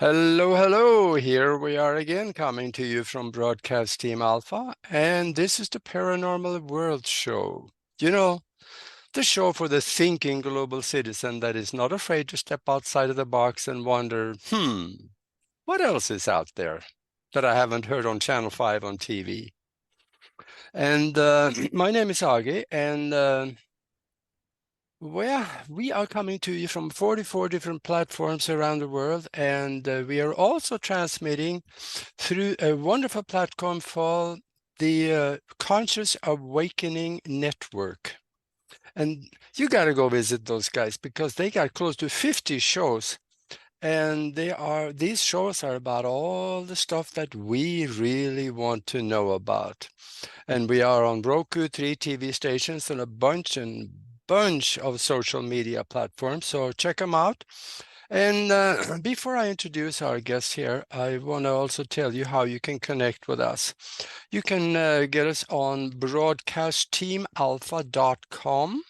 Hello, hello. Here we are again, coming to you from Broadcast Team Alpha, and this is the Paranormal World Show. You know, the show for the thinking global citizen that is not afraid to step outside of the box and wonder, what else is out there that I haven't heard on Channel 5 on TV? And my name is Agi, and well, we are coming to you from 44 different platforms around the world, and we are also transmitting through a wonderful platform called the Conscious Awakening Network. And you got to go visit those guys because they got close to 50 shows. And these shows are about all the stuff that we really want to know about. And we are on Roku, 3 TV stations, and a bunch of social media platforms. So check them out. And before I introduce our guest here, I want to also tell you how you can connect with us. You can get us on broadcastteamalpha.com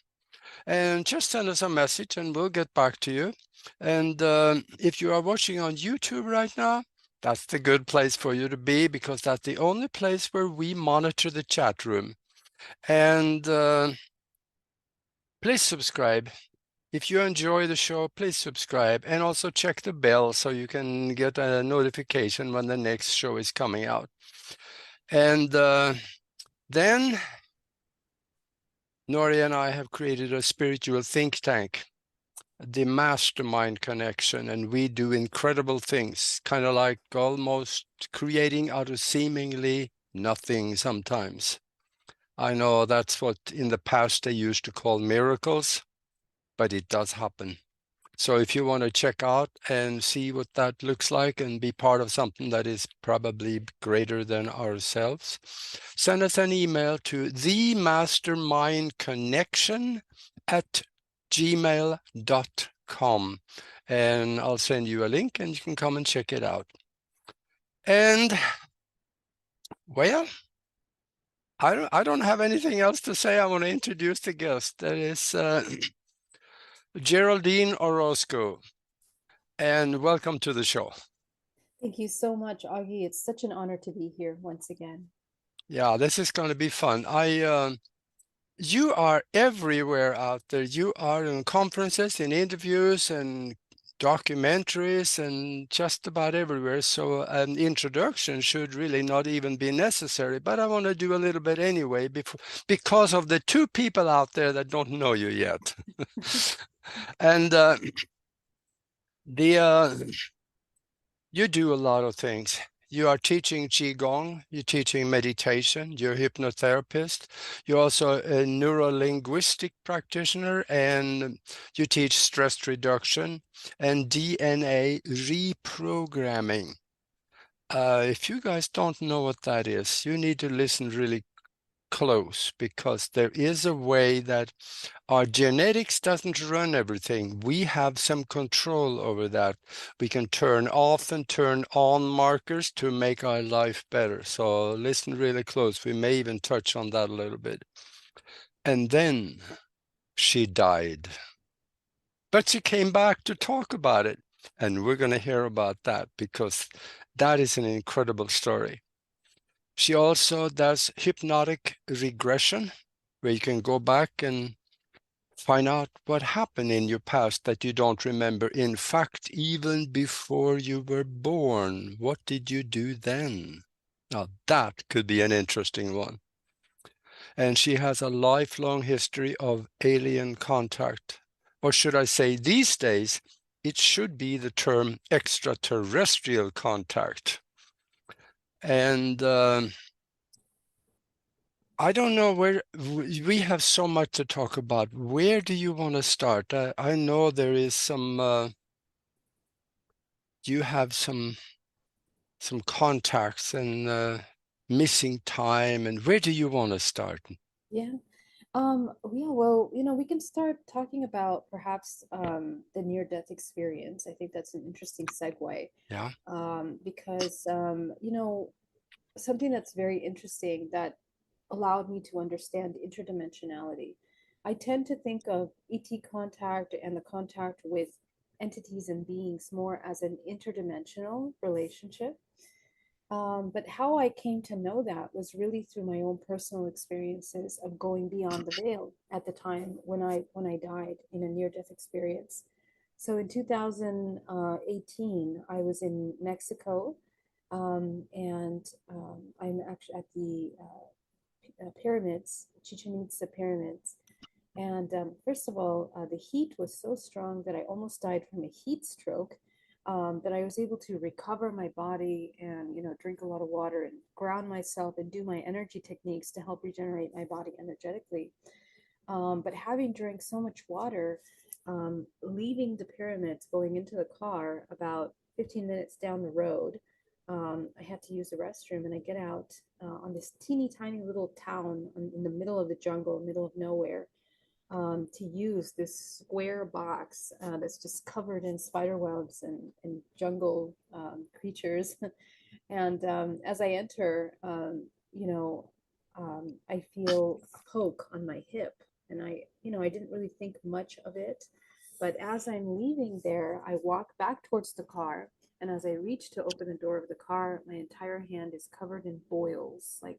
and just send us a message and we'll get back to you. And if you are watching on YouTube right now, that's the good place for you to be because that's the only place where we monitor the chat room. And please subscribe. If you enjoy the show, please subscribe and also check the bell so you can get a notification when the next show is coming out. And then Nori and I have created a spiritual think tank, the Mastermind Connection, and we do incredible things, kind of like almost creating out of seemingly nothing sometimes. I know that's what in the past they used to call miracles, but it does happen. So if you want to check out and see what that looks like and be part of something that is probably greater than ourselves, send us an email to themastermindconnection@gmail.com and I'll send you a link and you can come and check it out. And well, I don't have anything else to say. I want to introduce the guest. That is Geraldine Orozco, and welcome to the show. Thank you so much, Augie. It's such an honor to be here once again. Yeah, this is going to be fun. You are everywhere out there. You are in conferences, in interviews, and documentaries, and just about everywhere. So an introduction should really not even be necessary. But I want to do a little bit anyway, because of the two people out there that don't know you yet. And the you do a lot of things. You are teaching Qigong, you're teaching meditation, you're a hypnotherapist, you're also a neurolinguistic practitioner, and you teach stress reduction and DNA reprogramming. If you guys don't know what that is, you need to listen really close because there is a way that our genetics doesn't run everything. We have some control over that. We can turn off and turn on markers to make our life better. So listen really close. We may even touch on that a little bit. And then she died. But she came back to talk about it. And we're going to hear about that because that is an incredible story. She also does hypnotic regression, where you can go back and find out what happened in your past that you don't remember. In fact, even before you were born, what did you do then? Now, that could be an interesting one. And she has a lifelong history of alien contact. Or should I say, these days, it should be the term extraterrestrial contact. And I don't know where we have so much to talk about. Where do you want to start? I know there is you have some contacts and missing time, and where do you want to start? Yeah. Yeah, well, we can start talking about perhaps the near-death experience. I think that's an interesting segue. Yeah. Because something that's very interesting that allowed me to understand interdimensionality. I tend to think of ET contact and the contact with entities and beings more as an interdimensional relationship. But how I came to know that was really through my own personal experiences of going beyond the veil at the time when I died in a near-death experience. So in 2018, I was in Mexico, and I'm actually at the pyramids, Chichen Itza pyramids. And first of all, the heat was so strong that I almost died from a heat stroke. That I was able to recover my body and drink a lot of water and ground myself and do my energy techniques to help regenerate my body energetically. But having drank so much water, leaving the pyramids, going into the car about 15 minutes down the road, I had to use the restroom, and I get out on this teeny tiny little town in the middle of the jungle, middle of nowhere, to use this square box that's just covered in spider webs and jungle creatures. And as I enter, I feel a poke on my hip, and I didn't really think much of it. But as I'm leaving there, I walk back towards the car, and as I reach to open the door of the car, my entire hand is covered in boils, like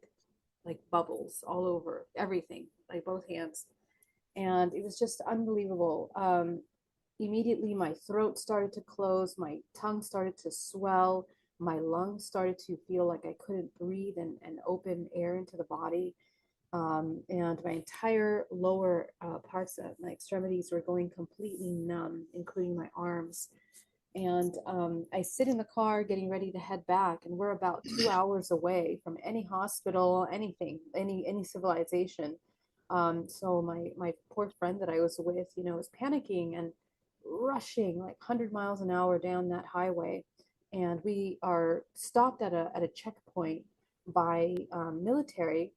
bubbles all over everything, like both hands, and it was just unbelievable. Immediately, my throat started to close, my tongue started to swell, my lungs started to feel like I couldn't breathe and open air into the body. And my entire lower parts of my extremities were going completely numb, including my arms. And I sit in the car getting ready to head back, and we're about 2 hours away from any hospital, anything, any civilization. So my poor friend that I was with, was panicking and rushing like 100 miles an hour down that highway. And we are stopped at a checkpoint by military.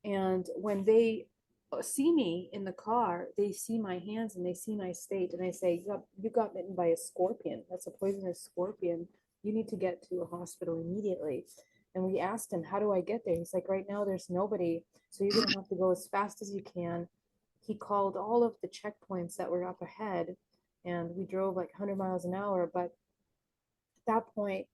And when they see me in the car, they see my hands and they see my state, and they say, you got bitten by a scorpion. That's a poisonous scorpion. You need to get to a hospital immediately. And we asked him, how do I get there? He's like, right now there's nobody, so you're going to have to go as fast as you can. He called all of the checkpoints that were up ahead, and we drove like 100 miles an hour. But at that point,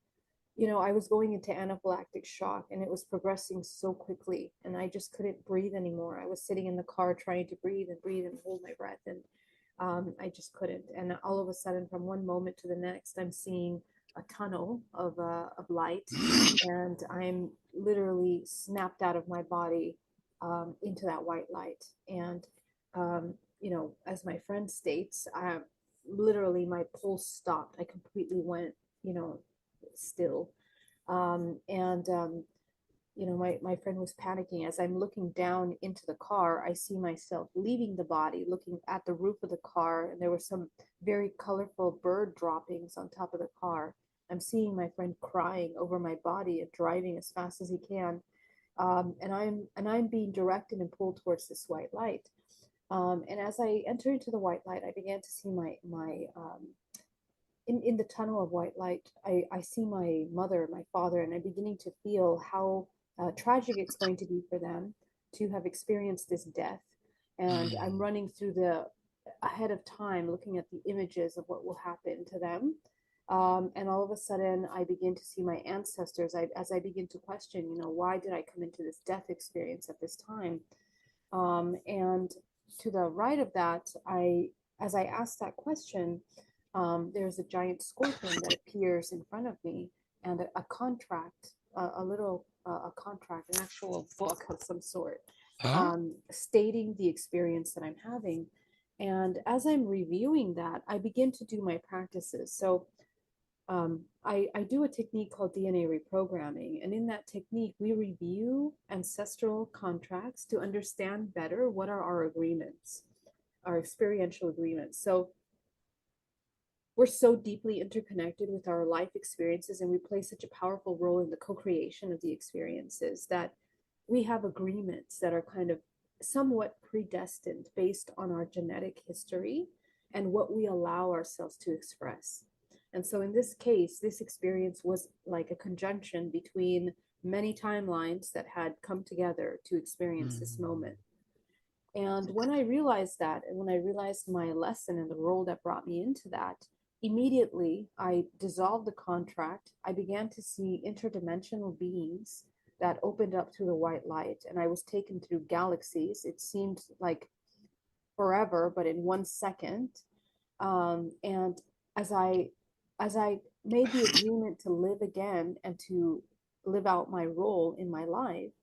I was going into anaphylactic shock, and it was progressing so quickly, and I just couldn't breathe anymore. I was sitting in the car trying to breathe and hold my breath, and I just couldn't. And all of a sudden, from one moment to the next, I'm seeing a tunnel of light, and I'm literally snapped out of my body into that white light. And as my friend states, literally my pulse stopped. I completely went, still. And my friend was panicking. As I'm looking down into the car, I see myself leaving the body, looking at the roof of the car, and there were some very colorful bird droppings on top of the car. I'm seeing my friend crying over my body and driving as fast as he can. And I'm being directed and pulled towards this white light. And as I enter into the white light, I began to see my in the tunnel of white light, I see my mother, my father, and I'm beginning to feel how tragic it's going to be for them to have experienced this death. And I'm running through the ahead of time, looking at the images of what will happen to them. And all of a sudden, I begin to see my ancestors. As I begin to question, why did I come into this death experience at this time? And to the right of that, as I ask that question, there's a giant scorpion that appears in front of me, and a contract, a contract, an actual book of some sort, Huh? stating the experience that I'm having. And as I'm reviewing that, I begin to do my practices. So I do a technique called DNA reprogramming. And in that technique, we review ancestral contracts to understand better what are our agreements, our experiential agreements. So we're so deeply interconnected with our life experiences, and we play such a powerful role in the co-creation of the experiences, that we have agreements that are kind of somewhat predestined based on our genetic history and what we allow ourselves to express. And so in this case, this experience was like a conjunction between many timelines that had come together to experience this moment. And when I realized that, and when I realized my lesson and the role that brought me into that, immediately I dissolved the contract. I began to see interdimensional beings that opened up through the white light, and I was taken through galaxies. It seemed like forever, but in 1 second. And as I made the agreement to live again and to live out my role in my life,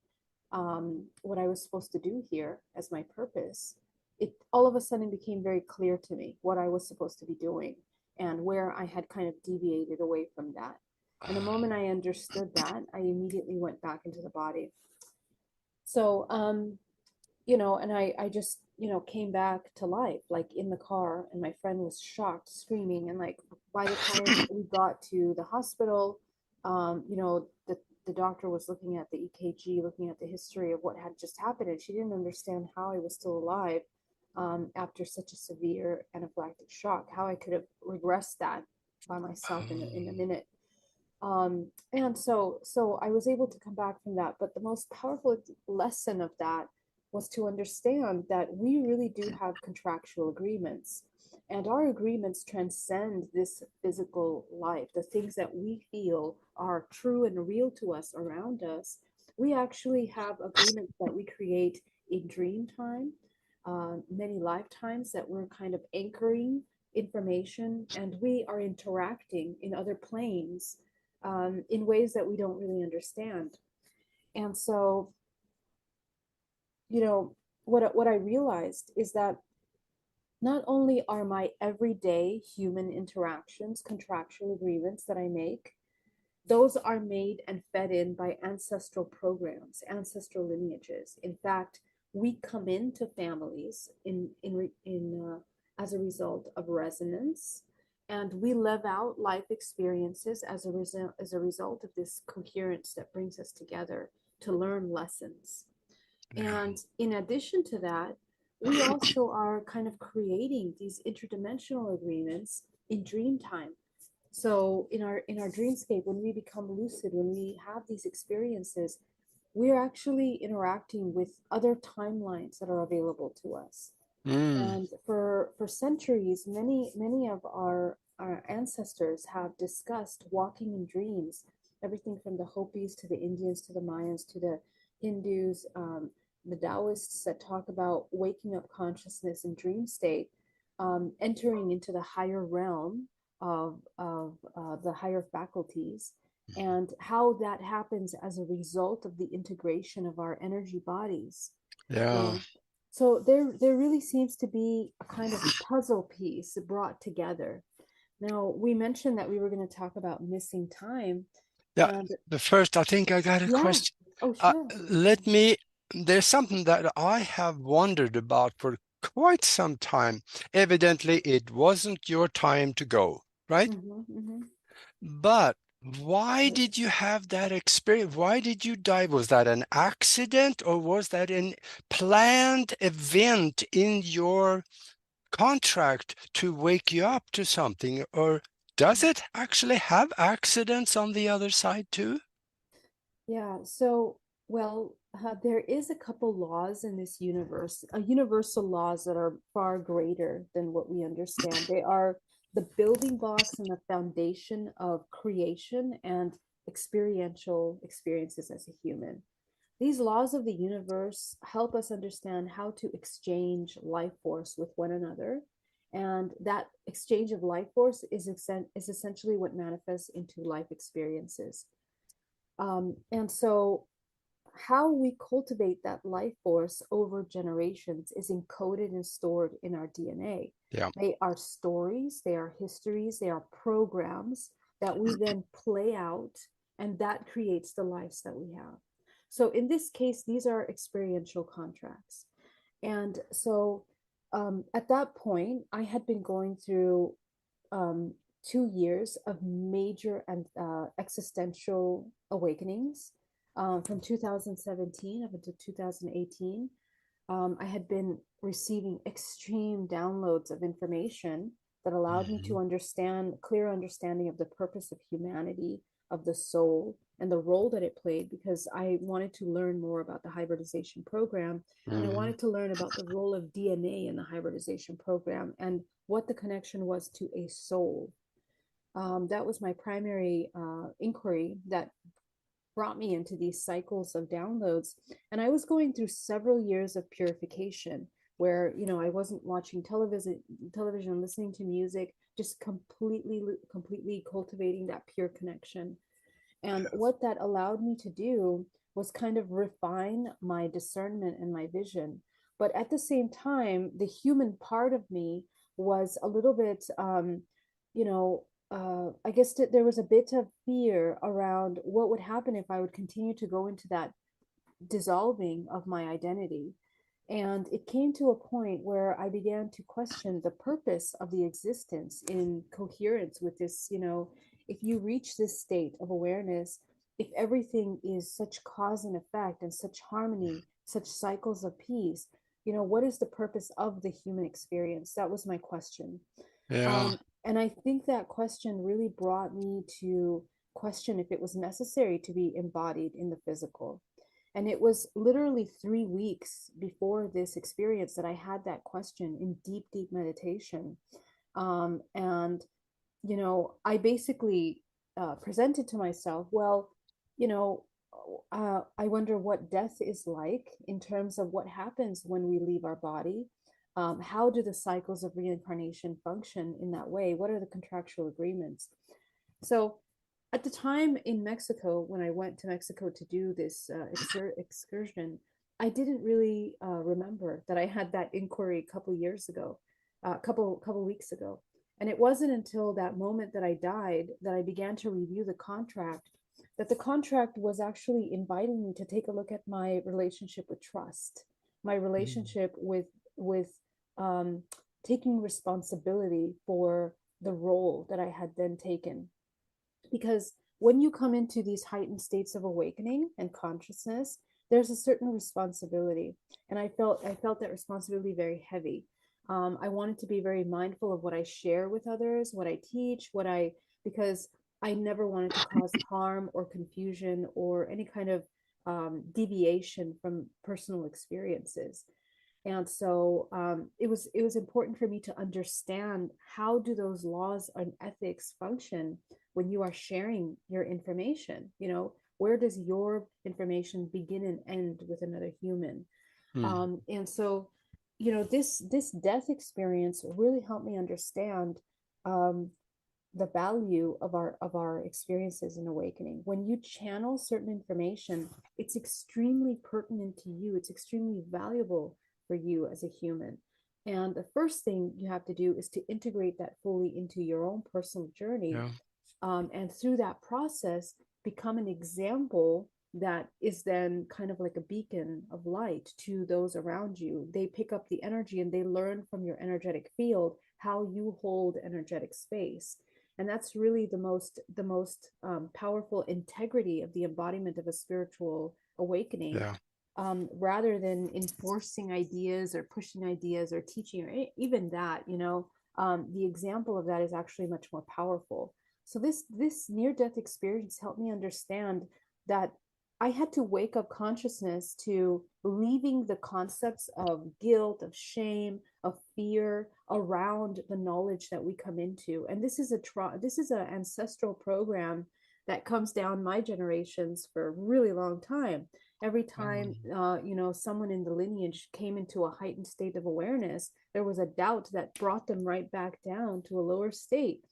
what I was supposed to do here as my purpose, it all of a sudden became very clear to me what I was supposed to be doing and where I had kind of deviated away from that. And the moment I understood that, I immediately went back into the body. So, and I just, came back to life, like in the car, and my friend was shocked, screaming. And like by the time we got to the hospital, the doctor was looking at the EKG, looking at the history of what had just happened, and she didn't understand how I was still alive after such a severe anaphylactic shock, how I could have regressed that by myself in a minute. And so I was able to come back from that. But the most powerful lesson of that was to understand that we really do have contractual agreements, and our agreements transcend this physical life. The things that we feel are true and real to us around us, we actually have agreements that we create in dream time, many lifetimes, that we're kind of anchoring information, and we are interacting in other planes in ways that we don't really understand. And so, what I realized is that not only are my everyday human interactions contractual agreements that I make, those are made and fed in by ancestral programs, ancestral lineages. In fact, we come into families as a result of resonance, and we live out life experiences as a result of this coherence that brings us together to learn lessons. Yeah. And in addition to that, we also are kind of creating these interdimensional agreements in dream time. So in our dreamscape, when we become lucid, when we have these experiences, we're actually interacting with other timelines that are available to us. Mm. And for centuries, many of our ancestors have discussed walking in dreams, everything from the Hopis to the Indians to the Mayans to the Hindus, the Taoists that talk about waking up consciousness in dream state, entering into the higher realm of the higher faculties, and how that happens as a result of the integration of our energy bodies. Yeah. And so there really seems to be a kind of puzzle piece brought together. Now, we mentioned that we were going to talk about missing time. Yeah. And But first, I think I got a yeah, question. oh, sure. Let me, there's something that I have wondered about for quite some time. Evidently, it wasn't your time to go, right? Hmm. Hmm. But why did you have that experience? Why did you die? Was that an accident or was that a planned event in your contract to wake you up to something? Or does it actually have accidents on the other side too? Yeah, so, well, there is a couple laws in this universe, universal laws that are far greater than what we understand. They are the building blocks and the foundation of creation and experiential experiences as a human. These laws of the universe help us understand how to exchange life force with one another. And that exchange of life force is essentially what manifests into life experiences. And so, how we cultivate that life force over generations is encoded and stored in our DNA. Yeah. They are stories, they are histories, they are programs that we then play out, and that creates the lives that we have. So, in this case, these are experiential contracts. And so, at that point, I had been going through um, 2 years of major and existential awakenings from 2017 up until 2018. I had been receiving extreme downloads of information that allowed me to Mhm. understand clear understanding of the purpose of humanity, of the soul, and the role that it played, because I wanted to learn more about the hybridization program, and I Mhm. wanted to learn about the role of DNA in the hybridization program and what the connection was to a soul. That was my primary inquiry that brought me into these cycles of downloads. And I was going through several years of purification where, I wasn't watching television, listening to music, just completely cultivating that pure connection. And what that allowed me to do was kind of refine my discernment and my vision. But at the same time, the human part of me was a little bit, you know, I guess there was a bit of fear around what would happen if I would continue to go into that dissolving of my identity. And it came to a point where I began to question the purpose of the existence in coherence with this. If you reach this state of awareness, if everything is such cause and effect and such harmony, such cycles of peace, what is the purpose of the human experience? That was my question. Yeah. Um, and I think that question really brought me to question if it was necessary to be embodied in the physical. And it was literally 3 weeks before this experience that I had that question in deep, deep meditation. And, I basically presented to myself, well, you know, I wonder what death is like in terms of what happens when we leave our body. How do the cycles of reincarnation function in that way? What are the contractual agreements? So at the time in Mexico, when I went to Mexico to do this excursion, I didn't really remember that I had that inquiry a couple years ago, couple weeks ago, and it wasn't until that moment that I died that I began to review the contract. That the contract was actually inviting me to take a look at my relationship with trust, my Mm. relationship with um, taking responsibility for the role that I had then taken, because when you come into these heightened states of awakening and consciousness, there's a certain responsibility, and I felt that responsibility very heavy. I wanted to be very mindful of what I share with others, what I teach, because I never wanted to cause harm or confusion or any kind of deviation from personal experiences. And so it was important for me to understand, how do those laws and ethics function when you are sharing your information. Where does your information begin and end with another human? Mm. And so, this death experience really helped me understand um, the value of our experiences in awakening. When you channel certain information, it's extremely pertinent to you, it's extremely valuable for you as a human. And the first thing you have to do is to integrate that fully into your own personal journey, Yeah. and through that process become an example that is then kind of like a beacon of light to those around you. They pick up the energy and they learn from your energetic field how you hold energetic space. And that's really the most powerful integrity of the embodiment of a spiritual awakening. Yeah. Rather than enforcing ideas or pushing ideas or teaching, or even that, the example of that is actually much more powerful. So this near death experience helped me understand that I had to wake up consciousness to leaving the concepts of guilt, of shame, of fear around the knowledge that we come into. And this is an ancestral program that comes down my generations for a really long time. Every time Um, someone in the lineage came into a heightened state of awareness, there was a doubt that brought them right back down to a lower state.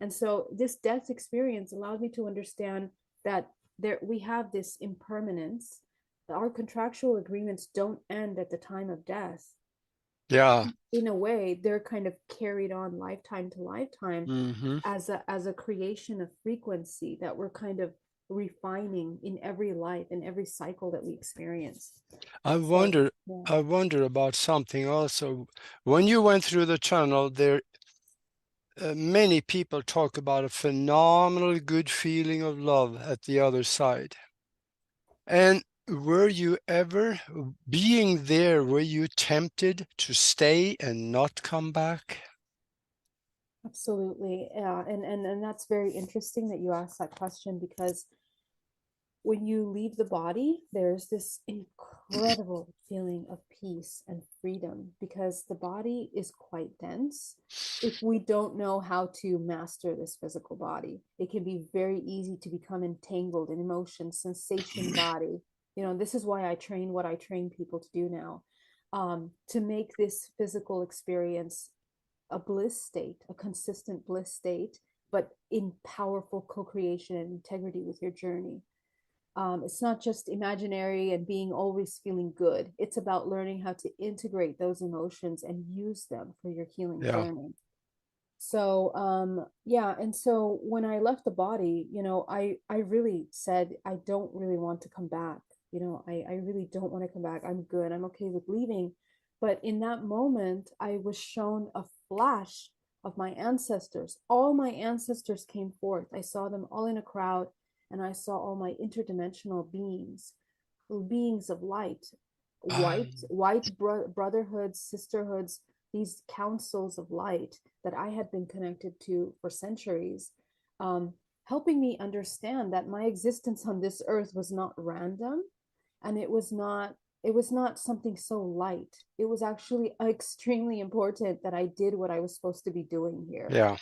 And so this death experience allowed me to understand that there we have this impermanence. Our contractual agreements don't end at the time of death. yeah. In a way, they're kind of carried on lifetime to lifetime Hmm. as a creation of frequency that we're kind of refining in every life, in every cycle that we experience. I So wonder, yeah. I wonder about something also. When you went through the tunnel, many people talk about a phenomenal good feeling of love at the other side. And were you ever, being there, were you tempted to stay and not come back? Absolutely. Yeah. And that's very interesting that you asked that question, because when you leave the body, there's this incredible feeling of peace and freedom because the body is quite dense. If we don't know how to master this physical body, it can be very easy to become entangled in emotion, sensation body. You know, this is why I train what I train people to do now, to make this physical experience a bliss state, a consistent bliss state, but in powerful co-creation and integrity with your journey. It's not just imaginary and being always feeling good. It's about learning how to integrate those emotions and use them for your healing Yeah. journey. So yeah, and so when I left the body, I really said I don't really want to come back. I really don't want to come back. I'm good. I'm okay with leaving. But in that moment, I was shown a flash of my ancestors. All my ancestors came forth. I saw them all in a crowd, and I saw all my interdimensional beings of light, brotherhoods, sisterhoods, these councils of light that I had been connected to for centuries, um, helping me understand that my existence on this earth was not random, and it was not something so light. It was actually extremely important that I did what I was supposed to be doing here. Yeah.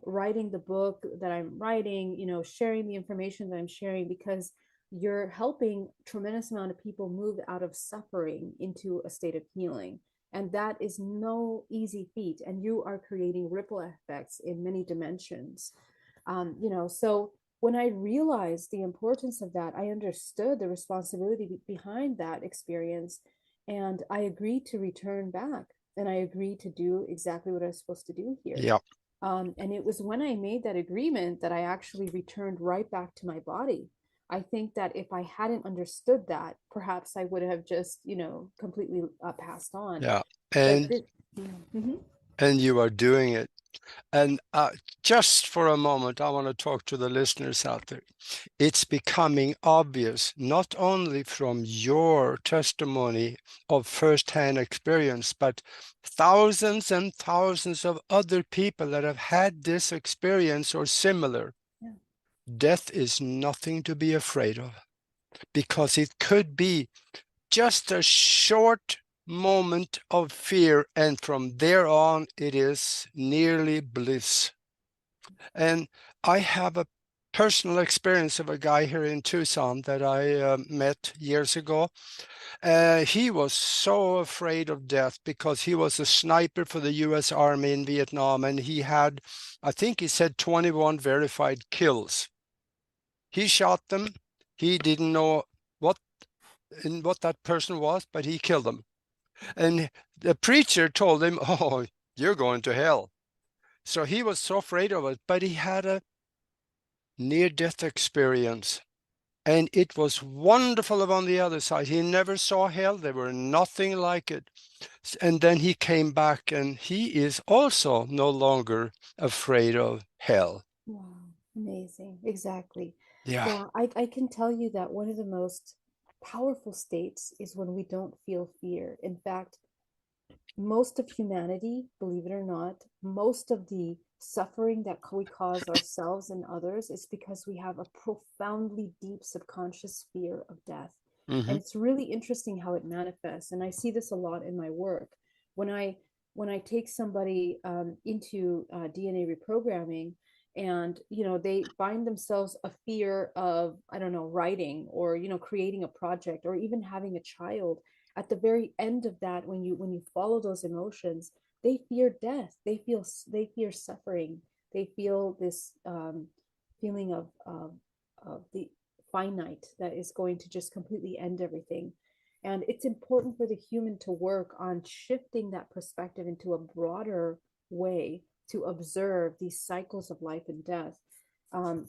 Writing the book that I'm writing, sharing the information that I'm sharing, because you're helping tremendous amount of people move out of suffering into a state of healing. And that is no easy feat. And you are creating ripple effects in many dimensions. So when I realized the importance of that, I understood the responsibility behind that experience. And I agreed to return back. And I agreed to do exactly what I was supposed to do here. Yeah. And it was when I made that agreement that I actually returned right back to my body. I think that if I hadn't understood that, perhaps I would have just, completely passed on. Yeah. But And Mhm. and you are doing it. And just for a moment, I want to talk to the listeners out there. It's becoming obvious, not only from your testimony of firsthand experience, but thousands and thousands of other people that have had this experience or similar. Yeah. Death is nothing to be afraid of because it could be just a short moment of fear, and from there on, it is nearly bliss. And I have a personal experience of a guy here in Tucson that I met years ago. He was so afraid of death because he was a sniper for the US Army in Vietnam, and he had, I think he said 21 verified kills. He shot them. He didn't know what what that person was, but he killed them. And the preacher told him, "Oh, you're going to hell." So he was so afraid of it, but he had a near-death experience. And it was wonderful on the other side. He never saw hell. There were nothing like it. And then he came back, and he is also no longer afraid of hell. Wow, amazing. Exactly. Yeah. Yeah, I can tell you that one of the most powerful states is when we don't feel fear. In fact, most of humanity, believe it or not, most of the suffering that we cause ourselves and others is because we have a profoundly deep subconscious fear of death. Mm-hmm. And it's really interesting how it manifests. And I see this a lot in my work. When I when I take somebody into DNA reprogramming, and they find themselves a fear of, I don't know, writing, or creating a project, or even having a child, at the very end of that, when you follow those emotions, they fear death, they fear suffering, they feel this feeling of the finite that is going to just completely end everything. And it's important for the human to work on shifting that perspective into a broader way to observe these cycles of life and death,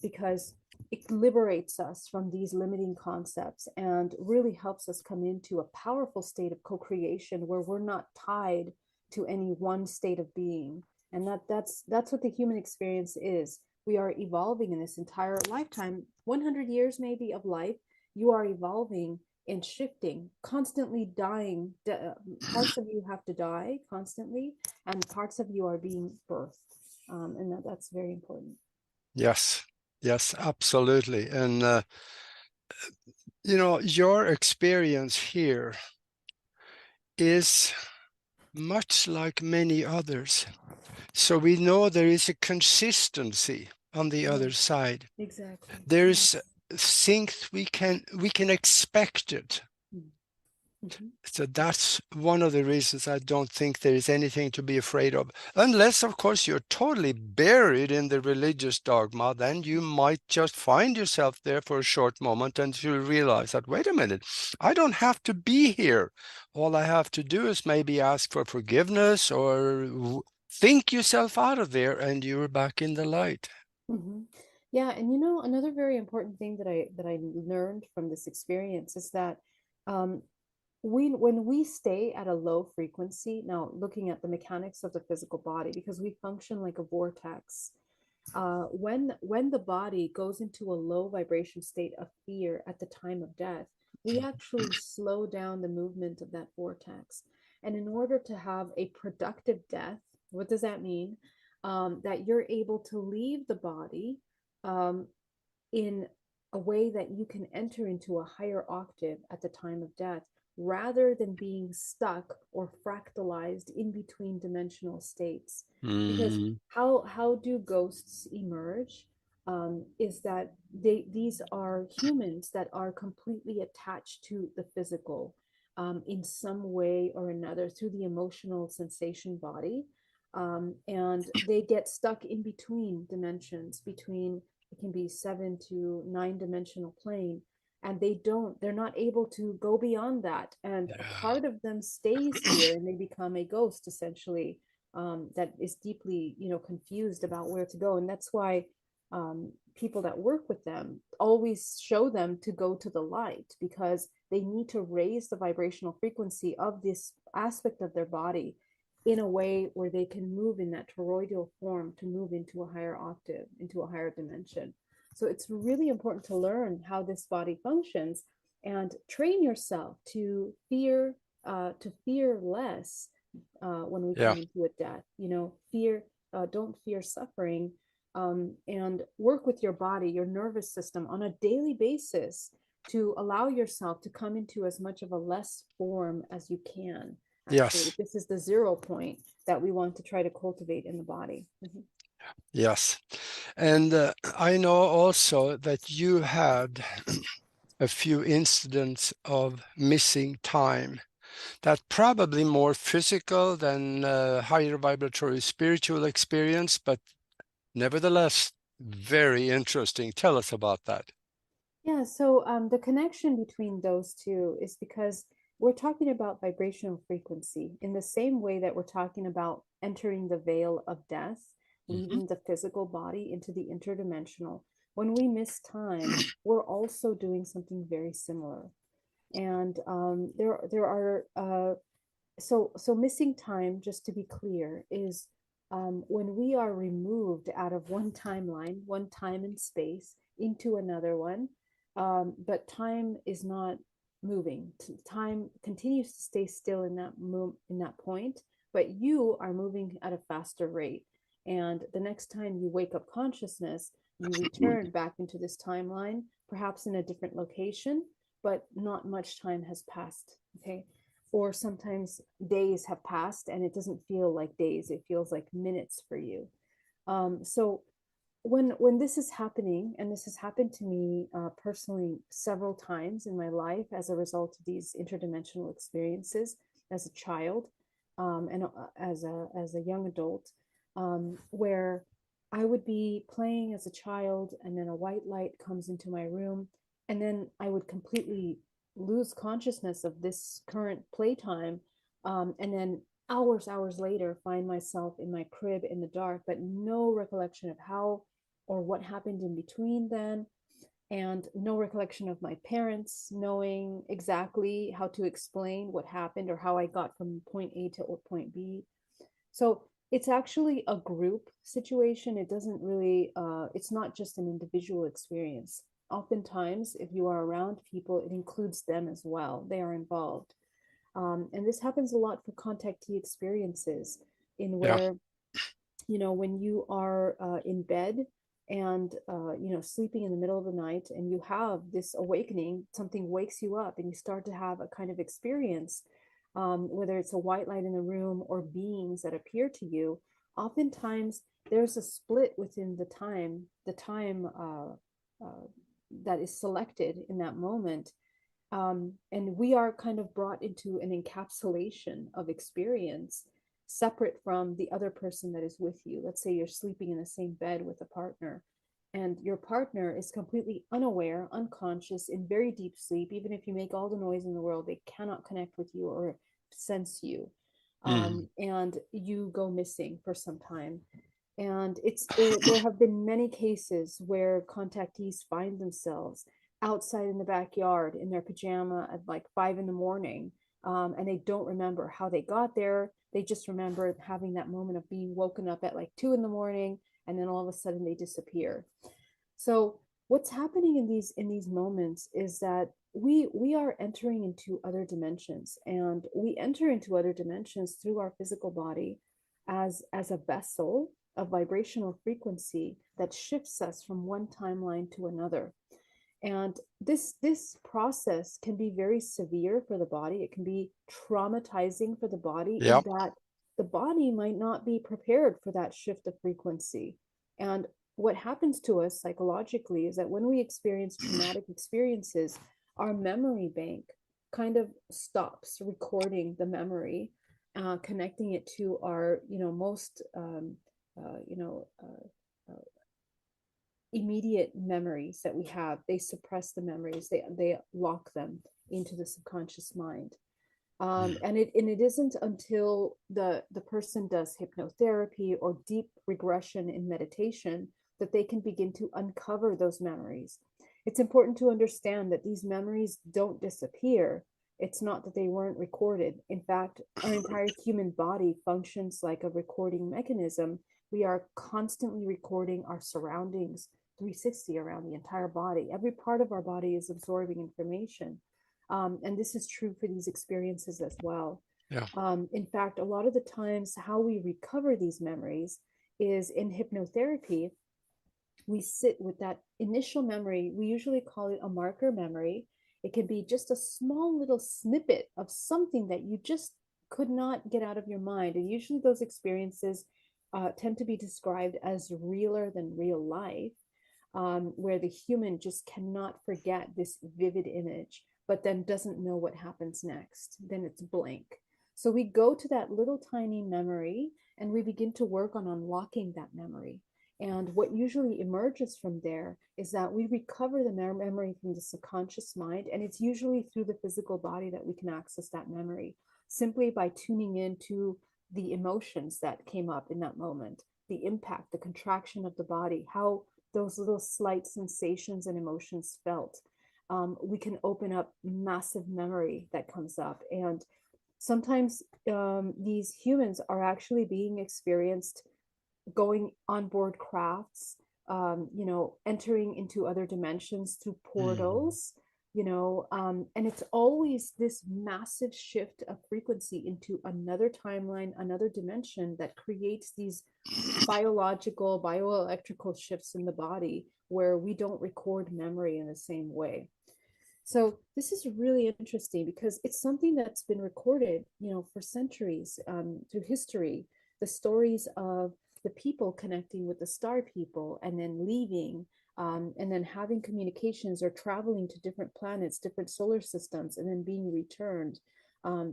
because it liberates us from these limiting concepts and really helps us come into a powerful state of co-creation where we're not tied to any one state of being. And that's what the human experience is. We are evolving in this entire lifetime, 100 years maybe of life. You are evolving and shifting, constantly dying. Parts of you have to die constantly, and parts of you are being birthed. And that's very important. Yes. Yes, absolutely. And Your experience here is much like many others. So we know there is a consistency on the other Yes, side. exactly. There's Yes. things we can expect it. Mm-hmm. So that's one of the reasons I don't think there is anything to be afraid of. Unless, of course, you're totally buried in the religious dogma, then you might just find yourself there for a short moment and you realize that, wait a minute, I don't have to be here. All I have to do is maybe ask for forgiveness or think yourself out of there and you're back in the light. Hmm. Yeah, and another very important thing that I learned from this experience is that um, when we stay at a low frequency, now looking at the mechanics of the physical body, because we function like a vortex, when the body goes into a low vibration state of fear at the time of death, we actually slow down the movement of that vortex. And in order to have a productive death, what does that mean? That you're able to leave the body um, in a way that you can enter into a higher octave at the time of death rather than being stuck or fractalized in between dimensional states. Because Mm, how do ghosts emerge? Is that these are humans that are completely attached to the physical in some way or another through the emotional sensation body. And they get stuck in between dimensions, between it can be 7 to 9 dimensional plane, and they're not able to go beyond that, and a yeah. part of them stays here and they become a ghost essentially, that is deeply confused about where to go. And that's why people that work with them always show them to go to the light, because they need to raise the vibrational frequency of this aspect of their body in a way where they can move in that toroidal form to move into a higher octave, into a higher dimension. So it's really important to learn how this body functions and train yourself to fear less when we Yeah. come into a death. Don't fear suffering, and work with your body, your nervous system on a daily basis to allow yourself to come into as much of a less form as you can. Actually, Yes. this is the 0 point that we want to try to cultivate in the body. Mhm. Yes. And I know also that you had a few incidents of missing time that probably more physical than higher vibratory spiritual experience, but nevertheless, very interesting. Tell us about that. Yeah, so the connection between those two is because we're talking about vibrational frequency in the same way that we're talking about entering the veil of death, Mhm. leaving the physical body into the interdimensional. When we miss time, we're also doing something very similar. And there are so missing time, just to be clear, is when we are removed out of one timeline, one time and space, into another one, but time is not moving. Time continues to stay still in that point, but you are moving at a faster rate. And the next time you wake up consciousness, you return back into this timeline, perhaps in a different location, but not much time has passed. Okay, or sometimes days have passed and it doesn't feel like days, it feels like minutes for you. So when this is happening, and this has happened to me personally several times in my life as a result of these interdimensional experiences as a child, and as a young adult, where I would be playing as a child and then a white light comes into my room, and then I would completely lose consciousness of this current playtime, and then hours later find myself in my crib in the dark, but no recollection of how or what happened in between then, and no recollection of my parents knowing exactly how to explain what happened or how I got from point A to point B. So it's actually a group situation. It doesn't really, it's not just an individual experience. Oftentimes, if you are around people, it includes them as well. They are involved. And this happens a lot for contactee experiences, in Yeah. where, when you are in bed, and sleeping in the middle of the night, and you have this awakening, something wakes you up and you start to have a kind of experience, whether it's a white light in the room or beings that appear to you. Oftentimes there's a split within the time that is selected in that moment, and we are kind of brought into an encapsulation of experience separate from the other person that is with you. Let's say you're sleeping in the same bed with a partner, and your partner is completely unaware, unconscious, in very deep sleep. Even if you make all the noise in the world, they cannot connect with you or sense you. And you go missing for some time. And there have been many cases where contactees find themselves outside in the backyard in their pajama at like 5 in the morning, and they don't remember how they got there. They just remember having that moment of being woken up at like 2 in the morning, and then all of a sudden they disappear. So what's happening in these moments is that we are entering into other dimensions, and we enter into other dimensions through our physical body as a vessel of vibrational frequency that shifts us from one timeline to another. And this process can be very severe for the body. It can be traumatizing for the body, in Yep. that the body might not be prepared for that shift of frequency. And what happens to us psychologically is that when we experience traumatic experiences, our memory bank kind of stops recording the memory, connecting it to our most uh, you know uh, uh, immediate memories that we have. They suppress the memories, they lock them into the subconscious mind. And it isn't until the person does hypnotherapy or deep regression in meditation that they can begin to uncover those memories. It's important to understand that these memories don't disappear. It's not that they weren't recorded. In fact, our entire human body functions like a recording mechanism. We are constantly recording our surroundings 360 around the entire body. Every part of our body is absorbing information. And this is true for these experiences as well. Yeah. In fact, a lot of the times, how we recover these memories is in hypnotherapy. We sit with that initial memory. We usually call it a marker memory. It can be just a small little snippet of something that you just could not get out of your mind. And usually, those experiences tend to be described as realer than real life, where the human just cannot forget this vivid image, but then doesn't know what happens next. Then it's blank. So we go to that little tiny memory and we begin to work on unlocking that memory. And what usually emerges from there is that we recover the memory from the subconscious mind. And it's usually through the physical body that we can access that memory, simply by tuning into the emotions that came up in that moment, the impact, the contraction of the body, how those little slight sensations and emotions felt. We can open up massive memory that comes up. And sometimes these humans are actually being experienced going on board crafts, entering into other dimensions through portals, and it's always this massive shift of frequency into another timeline, another dimension, that creates these biological, bioelectrical shifts in the body where we don't record memory in the same way. So this is really interesting because it's something that's been recorded, for centuries, through history. The stories of the people connecting with the star people and then leaving, and then having communications or traveling to different planets, different solar systems, and then being returned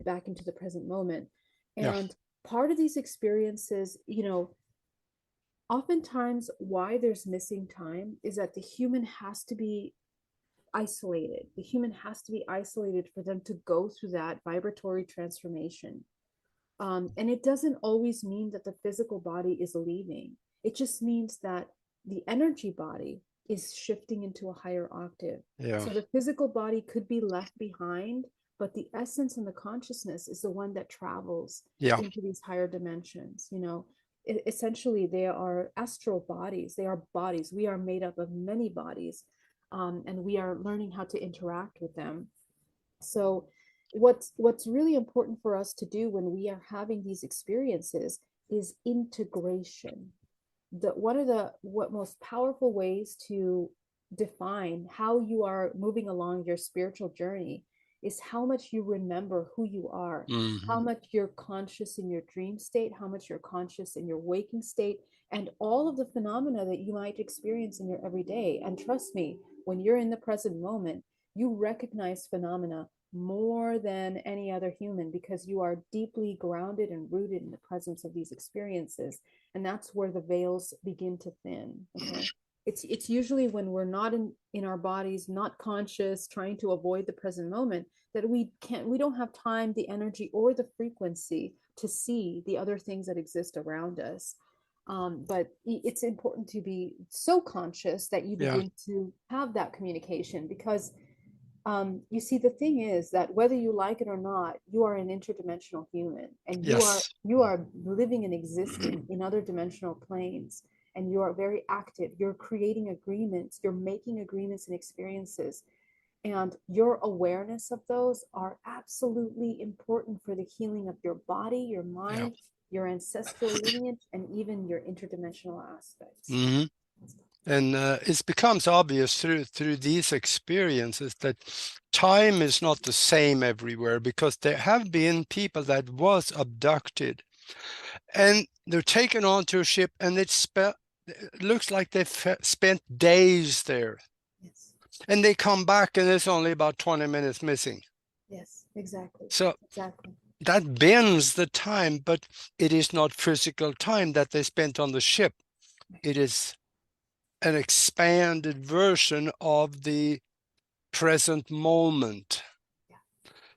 back into the present moment. Yeah. And part of these experiences, oftentimes why there's missing time is that the human has to be isolated. The human has to be isolated for them to go through that vibratory transformation. And it doesn't always mean that the physical body is leaving. It just means that the energy body is shifting into a higher octave. Yeah. So the physical body could be left behind, but the essence and the consciousness is the one that travels Yeah. into these higher dimensions. Essentially, they are astral bodies. They are bodies. We are made up of many bodies, and we are learning how to interact with them. So what's really important for us to do when we are having these experiences is integration. one of the what most powerful ways to define how you are moving along your spiritual journey is how much you remember who you are, how Hmm. much you're conscious in your dream state, how much you're conscious in your waking state, and all of the phenomena that you might experience in your everyday. And trust me, when you're in the present moment, you recognize phenomena more than any other human because you are deeply grounded and rooted in the presence of these experiences. And that's where the veils begin to thin. Okay. It's usually when we're not in our bodies, not conscious, trying to avoid the present moment, that we don't have time, the energy, or the frequency to see the other things that exist around us. But it's important to be so conscious that you Yeah. begin to have that communication, because you see, the thing is that whether you like it or not, you are an interdimensional human, and Yes. you are living and existing in other dimensional planes, and you are very active. You're creating agreements, you're making agreements and experiences, and your awareness of those are absolutely important for the healing of your body, your Yeah. mind, your ancestral lineage, and even your interdimensional aspects. Hmm. And it becomes obvious through these experiences that time is not the same everywhere, because there have been people that was abducted and they're taken onto a ship, and it looks like they've spent days there, Yes, and they come back and it's only about 20 minutes missing. yes, exactly, So exactly. that bends the time, but it is not physical time that they spent on the ship. It is an expanded version of the present moment. Yeah.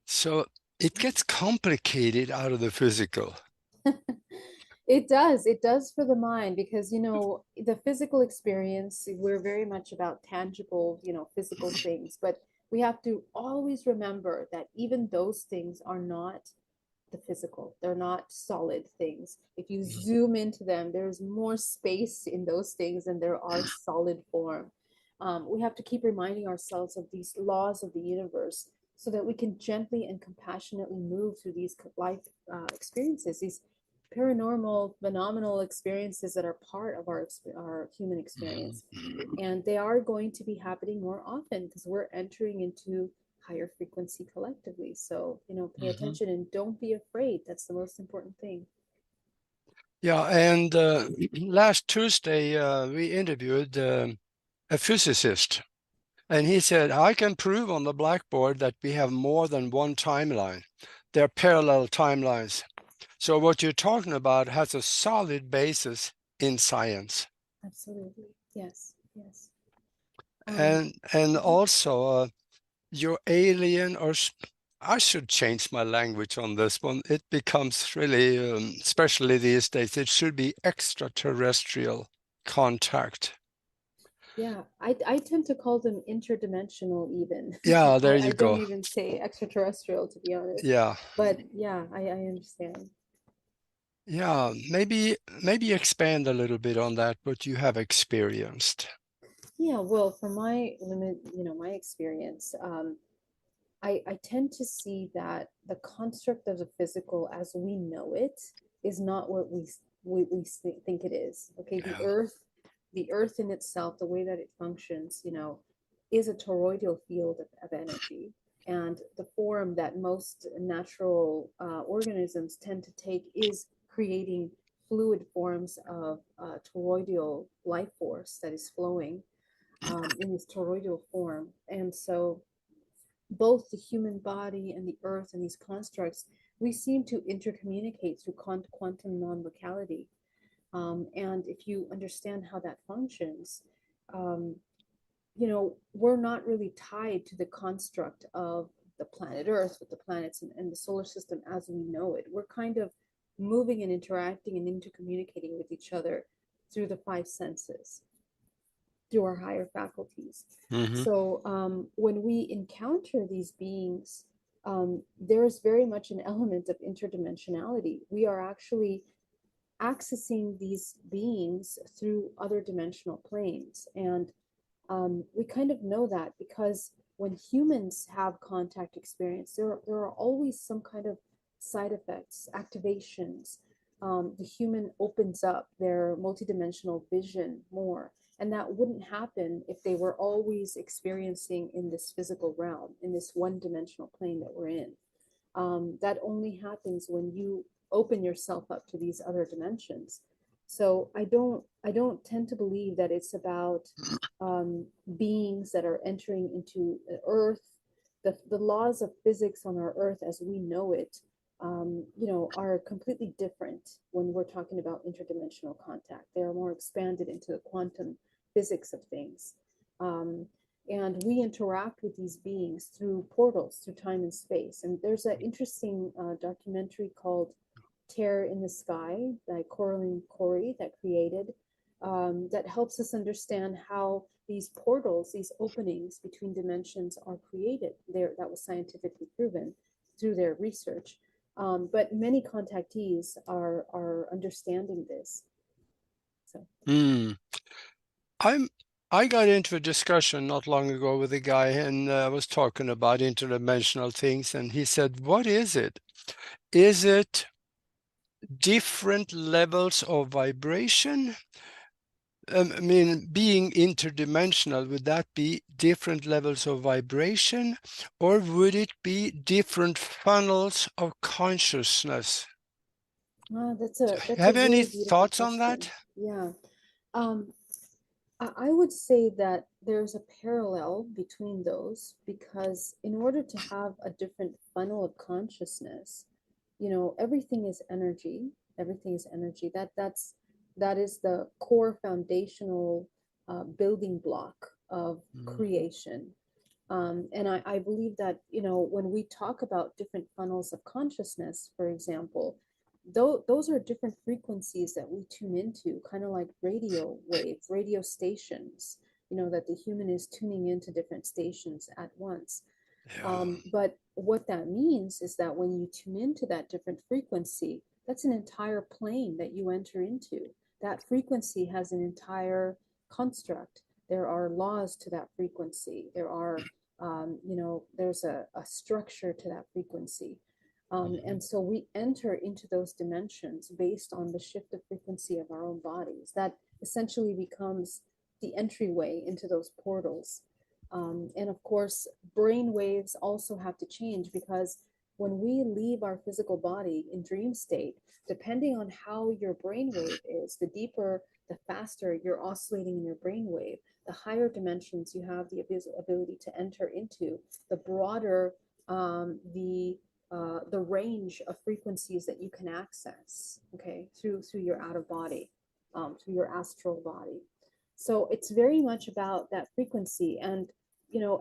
So it gets complicated out of the physical. It does for the mind, because the physical experience, we're very much about tangible, physical things, but we have to always remember that even those things are not the physical. They're not solid things. If you zoom into them, there's more space in those things than there are solid form. We have to keep reminding ourselves of these laws of the universe so that we can gently and compassionately move through these life experiences, these paranormal, phenomenal experiences that are part of our human experience. And they are going to be happening more often because we're entering into higher frequency collectively. So, pay Mhm. attention and don't be afraid. That's the most important thing. Yeah, and last Tuesday we interviewed a physicist, and he said, I can prove on the blackboard that we have more than one timeline. They're parallel timelines. So what you're talking about has a solid basis in science. Absolutely. Yes. Yes. And Mhm. also your alien, or I should change my language on this one. It becomes really, especially these days, it should be extraterrestrial contact. Yeah. I tend to call them interdimensional even. Yeah, there I you don't go. even say extraterrestrial, to be honest. Yeah. But yeah, I understand. Yeah, maybe expand a little bit on that, what you have experienced. Yeah, well, from my limit, my experience, I tend to see that the construct of the physical as we know it is not what we think it is. Okay, Yeah. the earth in itself, the way that it functions, is a toroidal field of energy. And the form that most natural organisms tend to take is creating fluid forms of toroidal life force that is flowing in this toroidal form. And so both the human body and the earth and these constructs, we seem to intercommunicate through quantum non-locality. And if you understand how that functions, um, we're not really tied to the construct of the planet Earth with the planets and the solar system as we know it. We're kind of moving and interacting and intercommunicating with each other through the five senses, through our higher faculties. Hmm. So when we encounter these beings, there's very much an element of interdimensionality. We are actually accessing these beings through other dimensional planes. And we kind of know that because when humans have contact experience, there are always some kind of side effects, activations, the human opens up their multidimensional vision more. And that wouldn't happen if they were always experiencing in this physical realm, in this one-dimensional plane that we're in. That only happens when you open yourself up to these other dimensions. So I don't tend to believe that it's about beings that are entering into Earth. The laws of physics on our Earth as we know it, are completely different when we're talking about interdimensional contact. They are more expanded into the quantum physics of things. And we interact with these beings through portals, through time and space. And there's an interesting documentary called Tear in the Sky by Coraline Corey that created, that helps us understand how these portals, these openings between dimensions are created. That was scientifically proven through their research. But many contactees are understanding this. So. I got into a discussion not long ago with a guy, and I was talking about interdimensional things, and he said, "What is it? Is it different levels of vibration? I mean, being interdimensional, would that be different levels of vibration, or would it be different funnels of consciousness?" That's a Have you any really beautiful thoughts on question. that? Yeah. Um, I would say that there's a parallel between those because in order to have a different funnel of consciousness, everything is energy. Everything is energy. That is the core foundational building block of creation. And I believe that, when we talk about different funnels of consciousness, for example, those are different frequencies that we tune into, kind of like radio waves, radio stations, that the human is tuning into different stations at once. Yeah. But what that means is that when you tune into that different frequency, that's an entire plane that you enter into. That frequency has an entire construct. There are laws to that frequency. There's a structure to that frequency. And so we enter into those dimensions based on the shift of frequency of our own bodies. That essentially becomes the entryway into those portals. And of course, brain waves also have to change because when we leave our physical body in dream state, depending on how your brain wave is, the deeper, the faster you're oscillating in your brain wave, the higher dimensions you have the ability to enter into, the broader the range of frequencies that you can access, okay, through your out of body, through your astral body. So it's very much about that frequency. And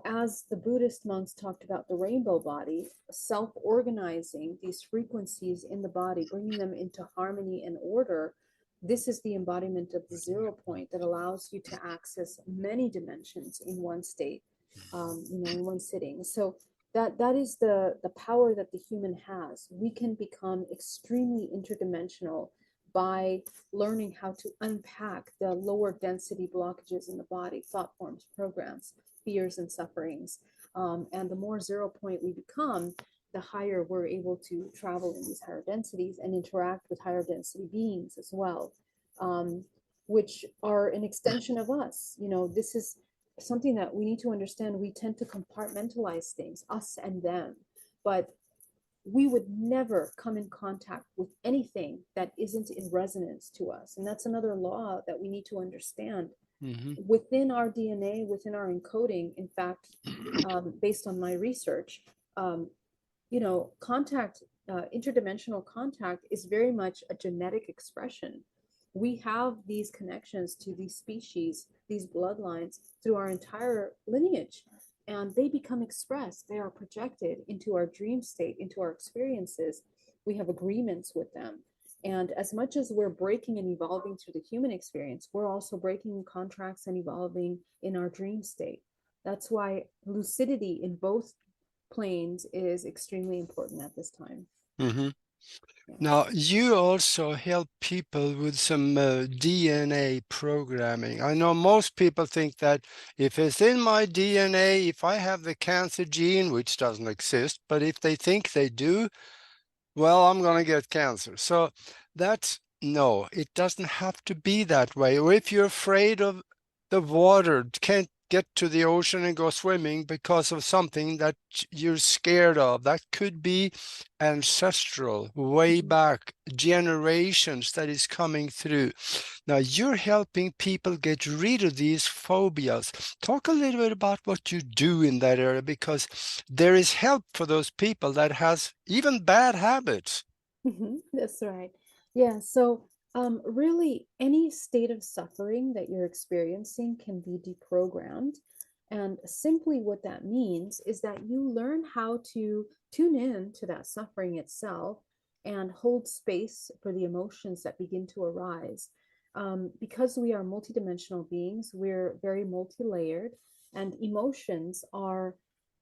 as the Buddhist monks talked about the rainbow body, self-organizing these frequencies in the body, bringing them into harmony and order, this is the embodiment of the 0 point that allows you to access many dimensions in one state, in one sitting. So that is the power that the human has. We can become extremely interdimensional by learning how to unpack the lower density blockages in the body, thought forms, programs, fears, and sufferings. And the more 0 point we become, the higher we're able to travel in these higher densities and interact with higher density beings as well, which are an extension of us. This is something that we need to understand. We tend to compartmentalize things, us and them, but we would never come in contact with anything that isn't in resonance to us. And that's another law that we need to understand. Within our DNA, within our encoding, in fact, based on my research, contact, interdimensional contact is very much a genetic expression. We have these connections to these species, these bloodlines through our entire lineage, and they become expressed. They are projected into our dream state, into our experiences. We have agreements with them. And as much as we're breaking and evolving through the human experience, we're also breaking contracts and evolving in our dream state. That's why lucidity in both planes is extremely important at this time. Mm-hmm. Yeah. Now, you also help people with some DNA programming. I know most people think that if it's in my DNA, if I have the cancer gene, which doesn't exist, but if they think they do, well, I'm going to get cancer. So That's no, it doesn't have to be that way. Or if you're afraid of the water, can't get to the ocean and go swimming because of something that you're scared of, that could be ancestral, way Mhm. back, generations that is coming through. Now you're helping people get rid of these phobias. Talk a little bit about what you do in that area, because there is help for those people that has even bad habits. That's right. Yeah. So, really, any state of suffering that you're experiencing can be deprogrammed. And simply what that means is that you learn how to tune in to that suffering itself and hold space for the emotions that begin to arise. Because we are multidimensional beings, we're very multi-layered, and emotions are,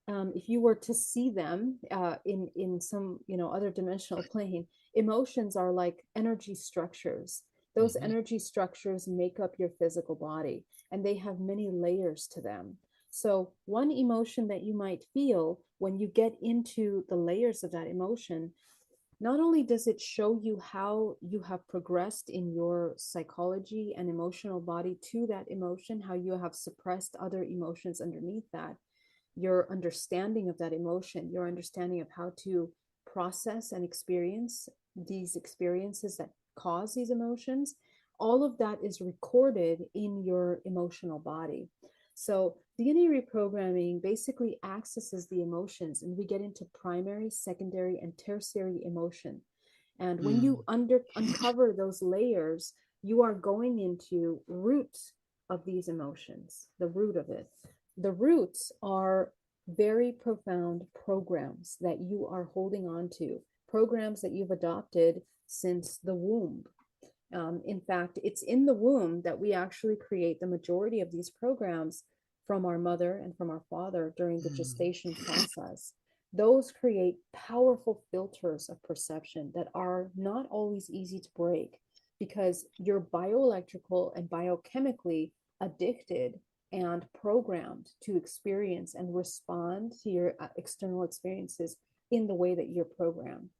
if you were to see them in some other dimensional plane, emotions are like energy structures. Those Mhm. energy structures make up your physical body, and they have many layers to them. So, one emotion that you might feel, when you get into the layers of that emotion, not only does it show you how you have progressed in your psychology and emotional body to that emotion, how you have suppressed other emotions underneath that, your understanding of that emotion, your understanding of how to process and experience these experiences that cause these emotions, all of that is recorded in your emotional body. So DNA reprogramming basically accesses the emotions, and we get into primary, secondary, and tertiary emotion. And when you Mm. uncover those layers, you are going into root of these emotions, the root of it. The roots are very profound programs that you are holding on to, programs that you've adopted since the womb. In fact, it's in the womb that we actually create the majority of these programs from our mother and from our father during the Mm. gestation process. Those create powerful filters of perception that are not always easy to break, because you're bioelectrical and biochemically addicted and programmed to experience and respond to your external experiences in the way that you're programmed.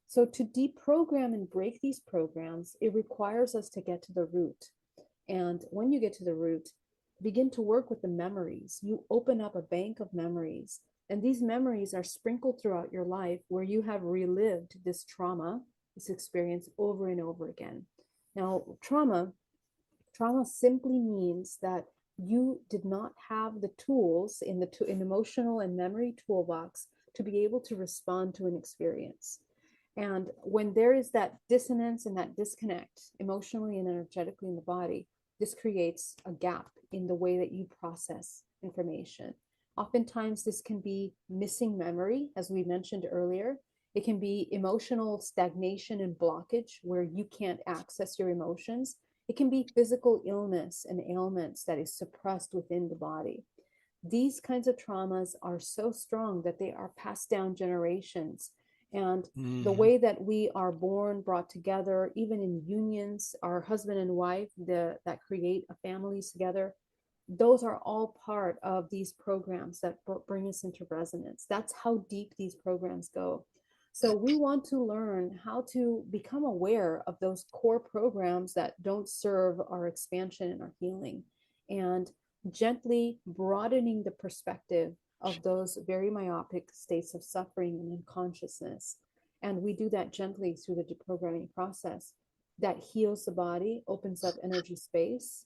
So, to deprogram and break these programs, it requires us to get to the root. And when you get to the root, begin to work with the memories. You open up a bank of memories, and these memories are sprinkled throughout your life where you have relived this trauma, this experience over and over again. Now, trauma simply means that you did not have the tools in the in emotional and memory toolbox to be able to respond to an experience. And when there is that dissonance and that disconnect emotionally and energetically in the body, this creates a gap in the way that you process information. Oftentimes, this can be missing memory, as we mentioned earlier. It can be emotional stagnation and blockage where you can't access your emotions. It can be physical illness and ailments that is suppressed within the body. These kinds of traumas are so strong that they are passed down generations. And the Mhm. way that we are born, brought together, even in unions, our husband and wife that create a families together, those are all part of these programs that bring us into resonance. That's how deep these programs go. So we want to learn how to become aware of those core programs that don't serve our expansion and our healing, and gently broadening the perspective of those very myopic states of suffering and unconsciousness. And we do that gently through the deprogramming process that heals the body, opens up energy space,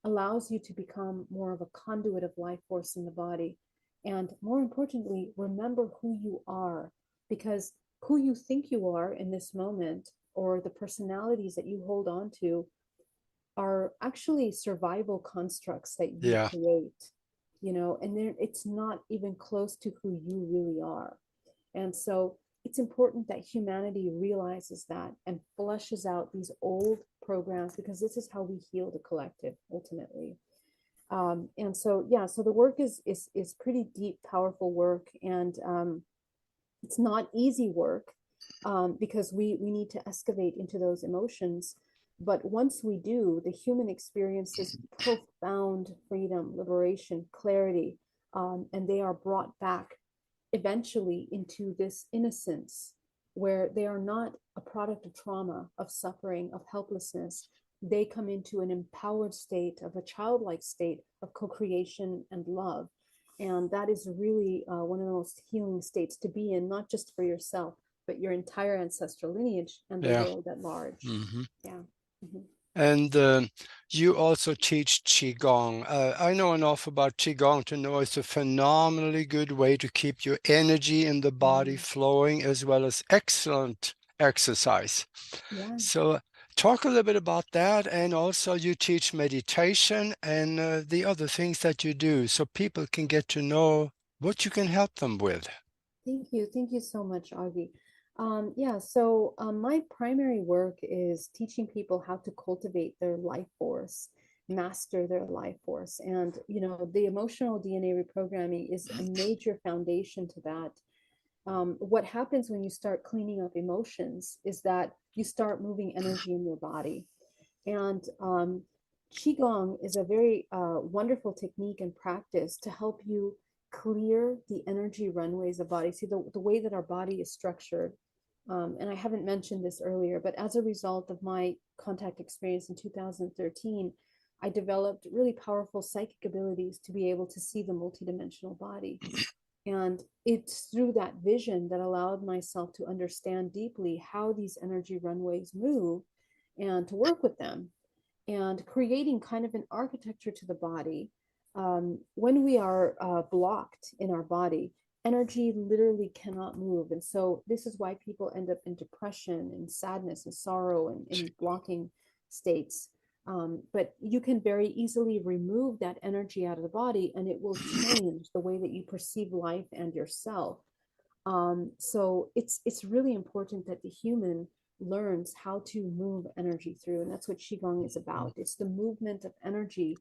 allows you to become more of a conduit of life force in the body. And more importantly, remember who you are, because who you think you are in this moment, or the personalities that you hold on to, are actually survival constructs that you Yeah. create, and it's not even close to who you really are. And so it's important that humanity realizes that and flushes out these old programs, because this is how we heal the collective ultimately. And so, yeah, so the work is pretty deep, powerful work, and it's not easy work, because we need to excavate into those emotions. But once we do, the human experiences profound freedom, liberation, clarity, and they are brought back eventually into this innocence where they are not a product of trauma, of suffering, of helplessness. They come into an empowered state, of a childlike state of co-creation and love. And that is really one of the most healing states to be in, not just for yourself, but your entire ancestral lineage and the Yeah. world at large. Mm-hmm. Yeah. Mm-hmm. And you also teach Qigong. I know enough about Qigong to know it's a phenomenally good way to keep your energy in the body flowing, as well as excellent exercise. Yeah. So talk a little bit about that. And also you teach meditation and the other things that you do so people can get to know what you can help them with. Thank you. Thank you so much, Augie. Yeah, so my primary work is teaching people how to cultivate their life force, master their life force. And, you know, the emotional DNA reprogramming is a major foundation to that. What happens when you start cleaning up emotions is that you start moving energy in your body. And Qigong is a very wonderful technique and practice to help you clear the energy runways of body. See, the way that our body is structured, and I haven't mentioned this earlier, but as a result of my contact experience in 2013, I developed really powerful psychic abilities to be able to see the multidimensional body. And it's through that vision that allowed myself to understand deeply how these energy runways move and to work with them and creating kind of an architecture to the body. When we are blocked in our body, energy literally cannot move. And so this is why people end up in depression and sadness and sorrow and in blocking states. But you can very easily remove that energy out of the body and it will change the way that you perceive life and yourself. So it's really important that the human learns how to move energy through, and that's what Qigong is about. It's the movement of energy,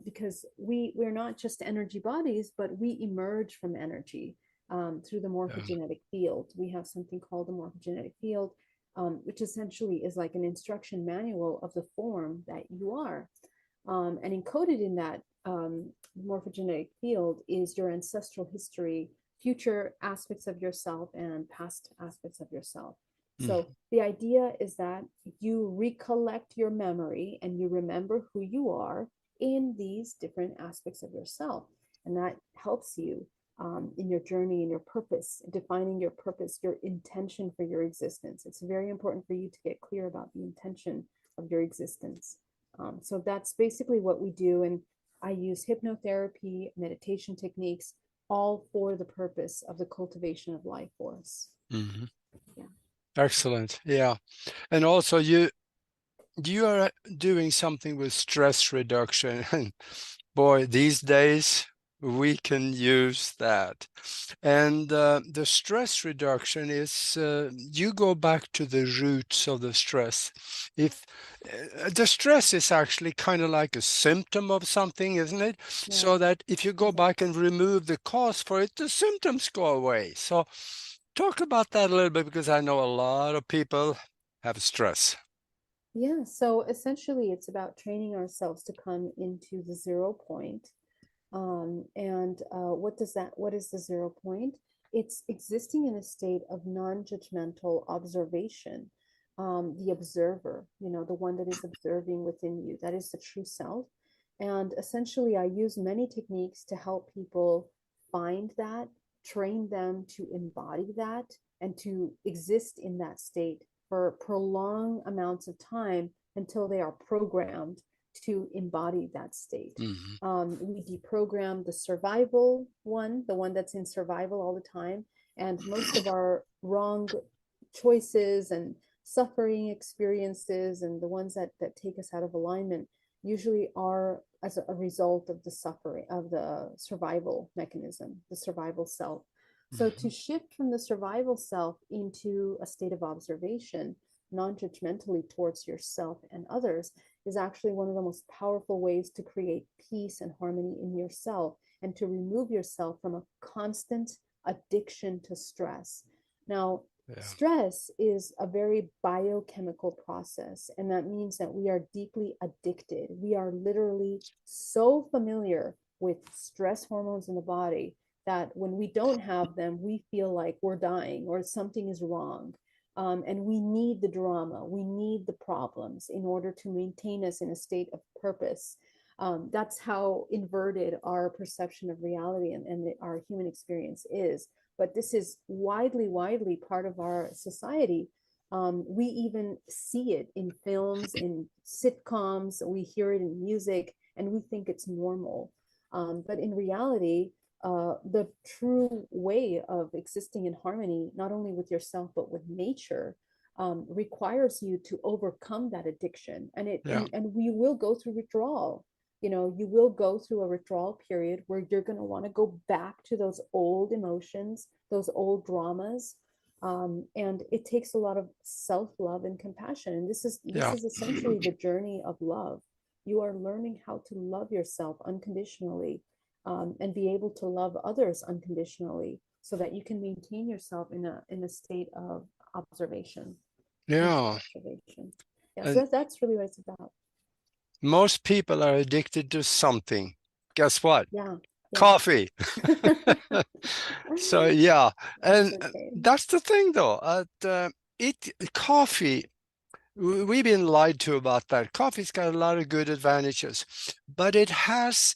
because we're not just energy bodies, but we emerge from energy through the morphogenetic field. We have something called the morphogenetic field, which essentially is like an instruction manual of the form that you are. And encoded in that morphogenetic field is your ancestral history, future aspects of yourself, and past aspects of yourself. So the idea is that you recollect your memory and you remember who you are in these different aspects of yourself. And that helps you in your journey, in your purpose, defining your purpose, your intention for your existence. It's very important for you to get clear about the intention of your existence. So that's basically what we do. And I use hypnotherapy, meditation techniques, all for the purpose of the cultivation of life force. Mm-hmm. Yeah. Excellent. Yeah. And also you are doing something with stress reduction. And boy, these days we can use that. And the stress reduction is you go back to the roots of the stress. If the stress is actually kind of like a symptom of something, isn't it? Yeah. So that if you go back and remove the cause for it, the symptoms go away. So talk about that a little bit, because I know a lot of people have stress. Yeah. So essentially, it's about training ourselves to come into the 0 point. And what is the 0 point? It's existing in a state of non-judgmental observation. The observer, you know, the one that is observing within you, that is the true self. And essentially, I use many techniques to help people find that, train them to embody that, and to exist in that state for prolonged amounts of time until they are programmed to embody that state. We deprogram the survival one, the one that's in survival all the time. And most of our wrong choices and suffering experiences and the ones that take us out of alignment usually are as a result of the suffering of the survival mechanism, the survival self. So to shift from the survival self into a state of observation, non-judgmentally towards yourself and others, is actually one of the most powerful ways to create peace and harmony in yourself and to remove yourself from a constant addiction to stress. Now, stress is a very biochemical process, and that means that we are deeply addicted. We are literally so familiar with stress hormones in the body that when we don't have them, we feel like we're dying or something is wrong. And we need the drama, we need the problems in order to maintain us in a state of purpose. That's how inverted our perception of reality and our human experience is. But this is widely part of our society. We even see it in films, in sitcoms, we hear it in music, and we think it's normal. But in reality, the true way of existing in harmony, not only with yourself, but with nature, requires you to overcome that addiction. Yeah. And we will go through withdrawal. You know, you will go through a withdrawal period where you're going to want to go back to those old emotions, those old dramas. And it takes a lot of self-love and compassion. And this Yeah. is essentially the journey of love. You are learning how to love yourself unconditionally, and be able to love others unconditionally, so that you can maintain yourself in a state of observation, mutual Yeah. observation. Yeah, so And that's really what it's about. most people are addicted to something. Guess what? Yeah, yeah. Coffee. So yeah, That's and okay. that's the thing though. It coffee. We've been lied to about that. Coffee's got a lot of good advantages, but it has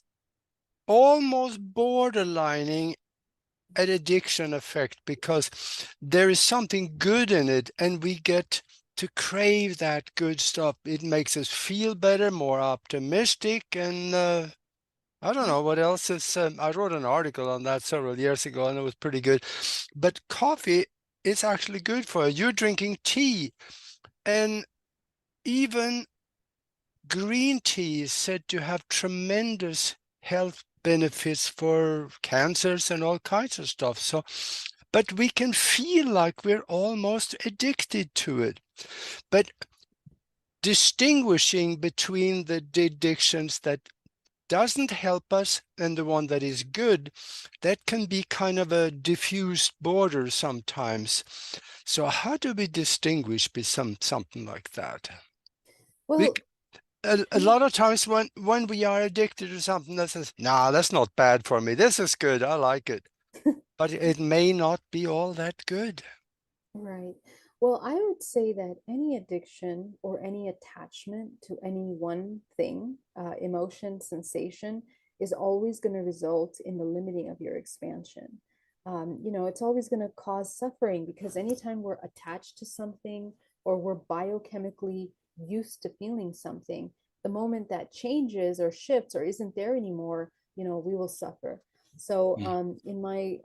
almost borderlining an addiction effect because there is something good in it, and we get to crave that good stuff. It makes us feel better, more optimistic, and I don't Yeah. know what else is. I wrote an article on that several years ago, and it was pretty good. But coffee is actually good for you. You're drinking tea, and even green tea is said to have tremendous health benefits for cancers and all kinds of stuff. So, but we can feel like we're almost addicted to it. But distinguishing between the addictions that doesn't help us and the one that is good, that can be kind of a diffused border sometimes. So how do we distinguish between something like that? We, Well, a lot of times when we are addicted to something that says, nah, that's not bad for me, this is good, I like it, but it may not be all that good. right. Well, I would say that any addiction or any attachment to any one thing, emotion, sensation, is always going to result in the limiting of your expansion. You know, it's always going to cause suffering, because anytime we're attached to something or we're biochemically used to feeling something, the moment that changes or shifts or isn't there anymore, you know, we will suffer. So, Mm. in my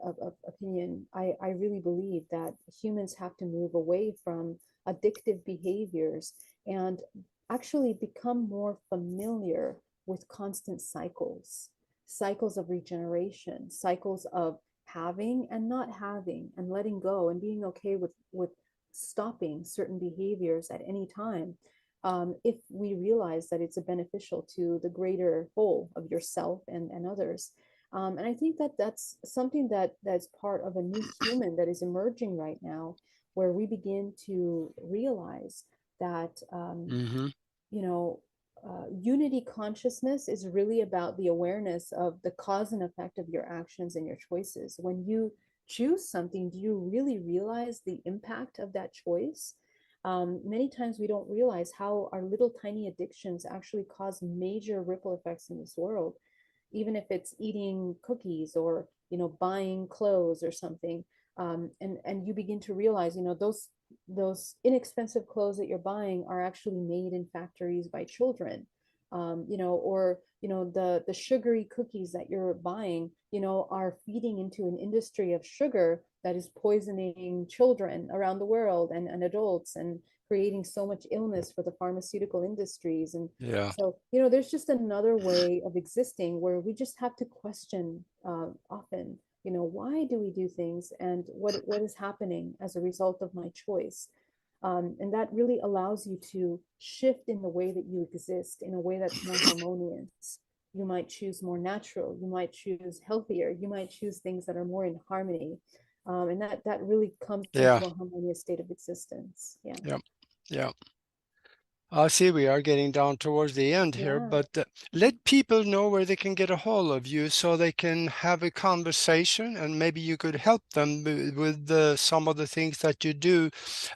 opinion, I really believe that humans have to move away from addictive behaviors and actually become more familiar with constant cycles, cycles of regeneration, cycles of having and not having, and letting go and being okay with stopping certain behaviors at any time. If we realize that it's a beneficial to the greater whole of yourself and others. And I think that that's something that's part of a new human that is emerging right now, where we begin to realize that, Hmm. you know, unity consciousness is really about the awareness of the cause and effect of your actions and your choices. When you choose something, do you really realize the impact of that choice? Many times we don't realize how our little tiny addictions actually cause major ripple effects in this world, even if it's eating cookies or, you know, buying clothes or something. And you begin to realize, you know, those inexpensive clothes that you're buying are actually made in factories by children. You know, or, you know, the sugary cookies that you're buying, you know, are feeding into an industry of sugar that is poisoning children around the world, and adults, and creating so much illness for the pharmaceutical industries. And Yeah. so, you know, there's just another way of existing where we just have to question, often, you know, why do we do things, and what is happening as a result of my choice. And that really allows you to shift in the way that you exist in a way that's more harmonious. You might choose more natural, you might choose healthier, you might choose things that are more in harmony. And that really comes into Yeah. a harmonious state of existence. Yeah. Yeah. Yeah. I see we are getting down towards the end here, Yeah. but let people know where they can get a hold of you so they can have a conversation, and maybe you could help them with some of the things that you do.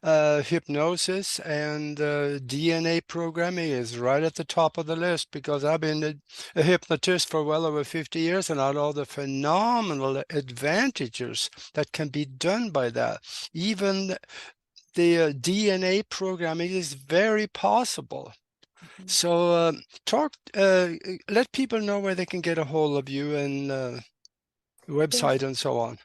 Hypnosis and DNA programming is right at the top of the list because I've been a hypnotist for well over 50 years, and I know the phenomenal advantages that can be done by that. Even the DNA programming is very possible. Mhm. So let people know where they can get a hold of you and Thank website and so on.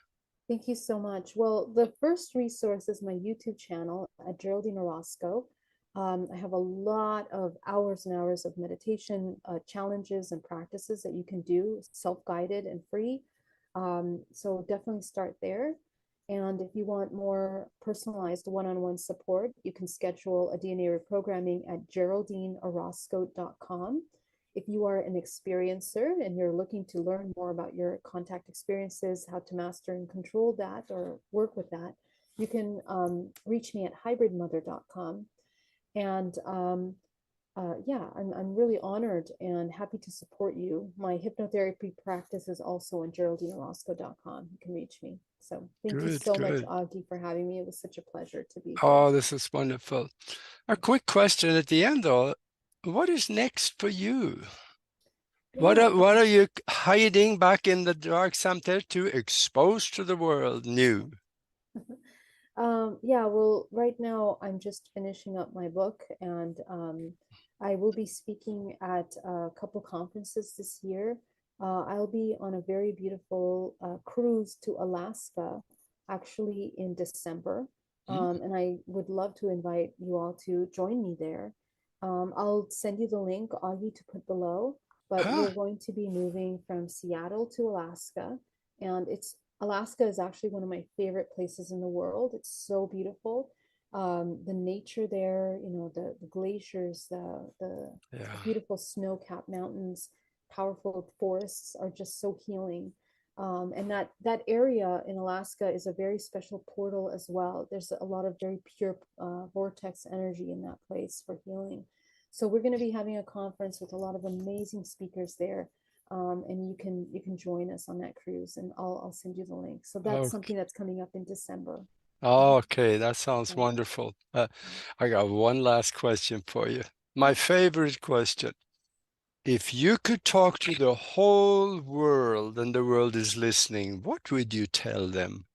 Thank you so much. Well, the first resource is my YouTube channel at Geraldine Orozco. I have a lot of hours and hours of meditation challenges and practices that you can do, self-guided and free. So definitely start there. And if you want more personalized one-on-one support, you can schedule a DNA reprogramming at geraldineorozco.com. If you are an experiencer and you're looking to learn more about your contact experiences, how to master and control that or work with that, you can reach me at hybridmother.com. And yeah, I'm really honored and happy to support you. My hypnotherapy practice is also on geraldineorozco.com. You can reach me. So thank you Good, so much, good. Augie, for having me. It was such a pleasure to be here. Oh, this is wonderful. A quick question at the end, though. What is next for you? What Yeah. what are you hiding back in the dark somewhere to expose to the world new? Yeah, well, right now I'm just finishing up my book, and I will be speaking at a couple conferences this year. I'll be on a very beautiful cruise to Alaska, actually in December. Hmm? And I would love to invite you all to join me there. I'll send you the link, Augie, to put below, but we're Ah, going to be moving from Seattle to Alaska, and it's Alaska is actually one of my favorite places in the world. It's so beautiful. The nature there, the glaciers, the yeah. beautiful snow-capped mountains, powerful forests are just so healing. And that area in Alaska is a very special portal as well. There's a lot of very pure vortex energy in that place for healing. So we're going to be having a conference with a lot of amazing speakers there, and you can join us on that cruise, and I'll send you the link. So that's Okay. something that's coming up in December. Mhm. Okay, that sounds Yeah. wonderful. I got one last question for you. My favorite question. If you could talk to the whole world and the world is listening, what would you tell them?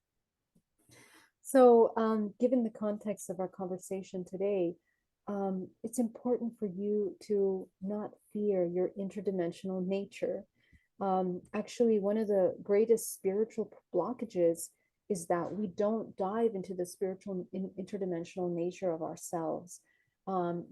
So, given the context of our conversation today, it's important for you to not fear your interdimensional nature. Actually, one of the greatest spiritual blockages is that we don't dive into the spiritual interdimensional nature of ourselves. And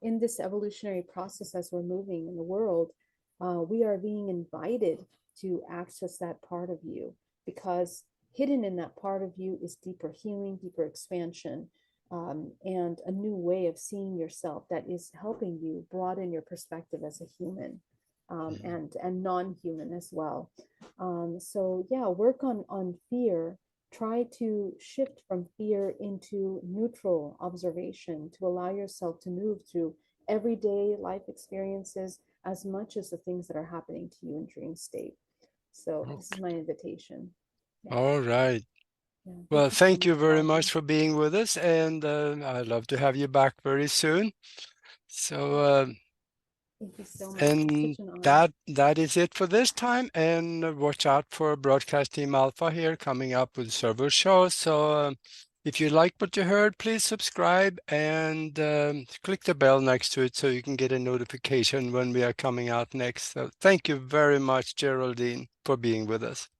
in this evolutionary process, as we're moving in the world, we are being invited to access that part of you, because hidden in that part of you is deeper healing, deeper expansion, and a new way of seeing yourself that is helping you broaden your perspective as a human, and non-human as well. So yeah, work on fear. Try to shift from fear into neutral observation to allow yourself to move through everyday life experiences as much as the things that are happening to you in dream state. So this is Okay. my invitation. Yeah, All right. yeah. Well, Thank you so thank you much, very Augie. much for being with us, and I'd love to have you back very soon. So, Thank you so much. It's and such an honor. that is it for this time. And watch out for Broadcast Team Alpha here coming up with several shows. So, if you like what you heard, please subscribe and click the bell next to it so you can get a notification when we are coming out next. So, thank you very much, Geraldine, for being with us.